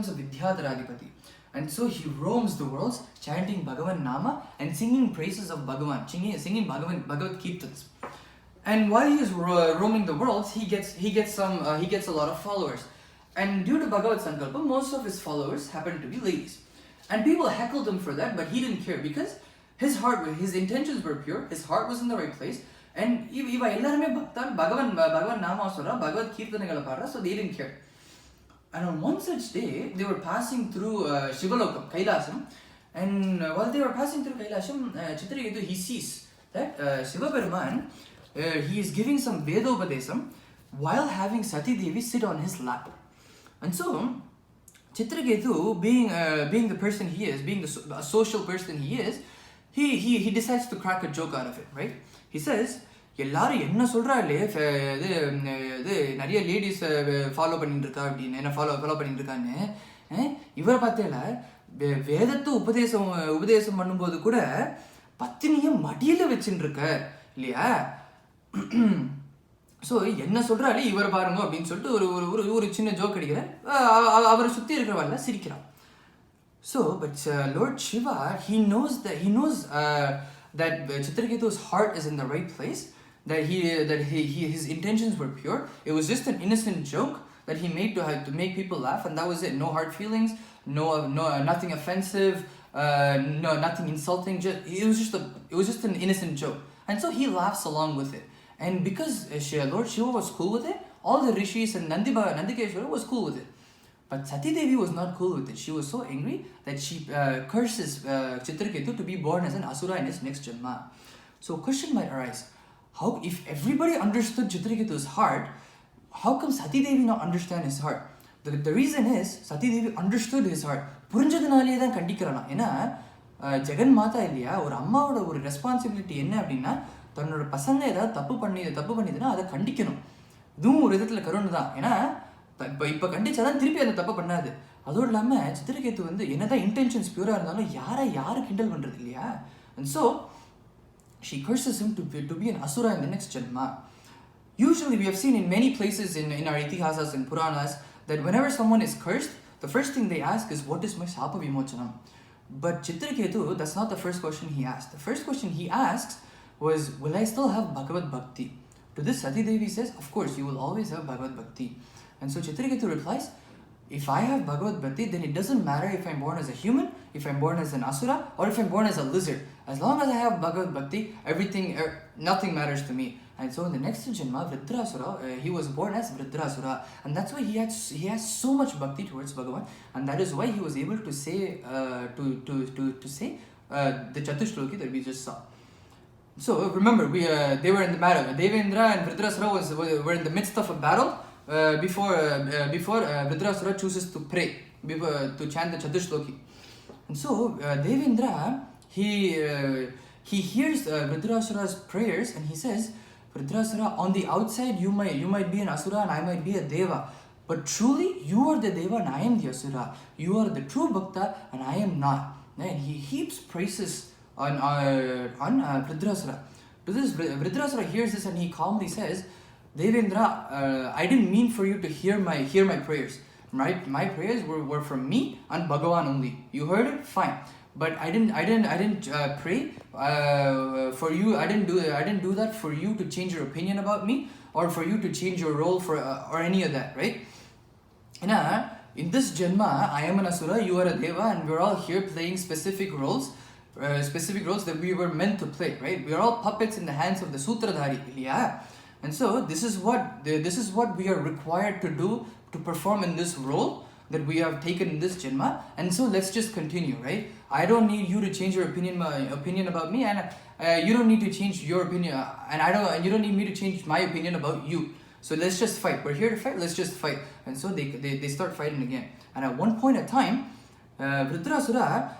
becomes a Vidyadharadipati. And so he roams the worlds chanting Bhagavan Nama and singing praises of Bhagavan, singing Bhagavad Kirtans. And while he is roaming the worlds, he gets a lot of followers. And due to Bhagavad Sankalpa, most of his followers happen to be ladies. And people heckled him for that, but he didn't care because his intentions were pure, his heart was in the right place. And iva ellarume bhaktan Bhagavan Nama sora, Bhagavad Kirtanagala paadra, so they didn't care. And on one such day, they were passing through Shiva Lokam, Kailasam. And while they were passing through Kailasam, Chitraketu, he sees that Shiva Peruman, he is giving some Vedopadesam while having Sati Devi sit on his lap. And so, Chitraketu, being the person he is, being a social person he is, he decides to crack a joke out of it, right? He says, எல்லாரும் என்ன சொல்றா இல்லையே இது நிறைய ladies follow பண்ணிட்டு இருக்கா அப்படின்னு என்ன ஃபாலோ பண்ணிட்டு இருக்கான்னு இவரை பார்த்தேல வேதத்தை உபதேசம் பண்ணும்போது கூட பத்தினியை மடியில வச்சுட்டு இருக்க இல்லையா. ஸோ என்ன சொல்றாலே இவர் பாருங்க அப்படின்னு சொல்லிட்டு ஒரு சின்ன ஜோக் அடிக்கிறேன். அவரை சுற்றி இருக்கிறவல்ல சிரிக்கிறான். So, but Lord Shiva, he knows that Chitraketu's heart is in the right place, that his intentions were pure. It was just an innocent joke that he made to make people laugh, and that was it. No hard feelings, no nothing offensive, no nothing insulting. It was just an innocent joke, and so he laughs along with it. And because Lord Shiva was cool with it, all the rishis and Nandikeshwara was cool with it. But Sati Devi was not cool with it. She was so angry that she curses Chitraketu to be born as an asura in his next janma. So a question might arise, how, if everybody understood Chitraketu's heart, how come Sati Devi not understand his heart? The reason is, Sati Devi understood his heart. புரிஞ்சதுனாலே தான் கண்டிக்கிறானா. ஏன்னா ஜெகன் மாதா இல்லையா, ஒரு அம்மாவோட ஒரு responsibility என்ன அப்படின்னா, தன்னோட பசங்க ஏதாவது தப்பு பண்ணிதுன்னா அதை கண்டிக்கணும். இதுவும் ஒரு விதத்தில் கருணை தான். ஏன்னா இப்போ கண்டிச்சாதான் திருப்பி அந்த தப்பை பண்ணாது. அதுவும் இல்லாமல் சித்திரகேத்து வந்து என்னதான் இன்டென்ஷன்ஸ் பியூராக இருந்தாலும் யாரை கிண்டல் பண்ணுறது இல்லையா. And so she curses him to be an asura in the next janma. Usually we have seen in many places in our itihasas and puranas that whenever someone is cursed, the first thing they ask is, what is my sapa vimochanam? But Chitraketu, that's not the first question he asked. The first question he asks was, will I still have Bhagavad Bhakti? To this Sati Devi says, of course you will always have Bhagavad Bhakti. And so Chitraketu replies, if I have Bhagavad Bhakti, then it doesn't matter if I'm born as a human, if I'm born as an asura, or if I'm born as a lizard. As long as I have Bhagavad Bhakti, nothing matters to me. And so in the next janma, Vritrasura, he was born as Vritrasura. And that's why he has so much bhakti towards Bhagavan. And that is why he was able to say, to say the Chatushloki that we just saw. So remember, they were in the battle. Devendra and Vritrasura were in the midst of a battle. Before Vritrasura chooses to pray, to chant the Chatushloki. And so Devendra, he hears Vritrasura's prayers and he says, Vritrasura, on the outside you might be an asura and I might be a deva, but truly you are the deva and I am the asura. You are the true bhakta and I am not. And he heaps praises on Vritrasura. To this, Vritrasura hears this and he calmly says, Devendra, I didn't mean for you to hear my prayers. Right? My prayers were from me and Bhagavan only. You heard it? Fine. But I didn't pray for you. I didn't do that for you to change your opinion about me or for you to change your role or any of that, right? In this janma, I am an asura, you are a deva, and we're all here playing specific roles that we were meant to play, right? We're all puppets in the hands of the sutradhari, yeah. And so this is what we are required to do to perform in this role that we have taken in this janma. And so let's just continue, right? I don't need you to change your opinion about me, and you don't need to change your opinion, and you don't need me to change my opinion about you. So let's just fight. We're here to fight. Let's just fight. And so they start fighting again. And at one point in time, Vritrasura,